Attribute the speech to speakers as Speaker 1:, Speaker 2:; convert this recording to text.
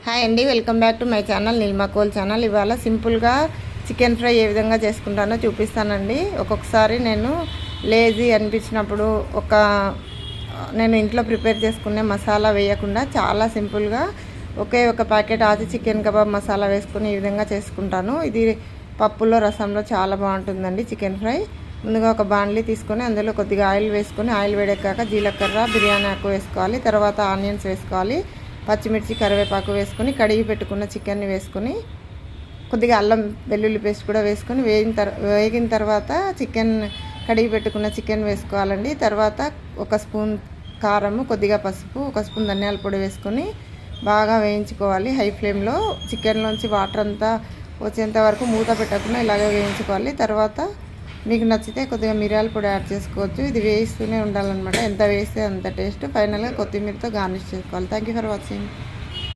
Speaker 1: Hi అండి, welcome back to my channel Neelima coal channel. ఇవాళ సింపుల్గా చికెన్ ఫ్రై ఏ విధంగా చేసుకుంటానో చూపిస్తానండి. ఒక్కొక్కసారి నేను లేజీ అనిపించినప్పుడు నేను ఇంట్లో ప్రిపేర్ చేసుకునే మసాలా వేయకుండా చాలా సింపుల్గా ఒకే ఒక ప్యాకెట్ ఆచి చికెన్ కబాబ్ మసాలా వేసుకుని ఈ విధంగా చేసుకుంటాను. ఇది పప్పులో రసంలో చాలా బాగుంటుందండి చికెన్ ఫ్రై. ముందుగా ఒక బాండ్లీ తీసుకొని అందులో కొద్దిగా ఆయిల్ వేసుకొని, ఆయిల్ వేడెక్కాక జీలకర్ర, బిర్యానీ ఆకు వేసుకోవాలి. తర్వాత ఆనియన్స్ వేసుకోవాలి, పచ్చిమిర్చి, కరివేపాకు వేసుకొని కడిగి పెట్టుకున్న చికెన్ని వేసుకొని కొద్దిగా అల్లం వెల్లుల్లి పేస్ట్ కూడా వేసుకొని వేగిన తర్వాత కడిగి పెట్టుకున్న చికెన్ వేసుకోవాలండి. తర్వాత ఒక స్పూన్ కారము, కొద్దిగా పసుపు, ఒక స్పూన్ ధనియాల పొడి వేసుకొని బాగా వేయించుకోవాలి. హై ఫ్లేమ్లో చికెన్లోంచి వాటర్ అంతా వచ్చేంత వరకు మూత పెట్టకుండా ఇలాగే వేయించుకోవాలి. తర్వాత మీకు నచ్చితే కొద్దిగా మిరియాల పొడి యాడ్ చేసుకోవచ్చు. ఇది వేయిస్తూనే ఉండాలన్నమాట. ఎంత వేస్తే అంత టేస్ట్. ఫైనల్గా కొత్తిమీరతో గార్నిష్ చేసుకోవాలి. Thank you for watching.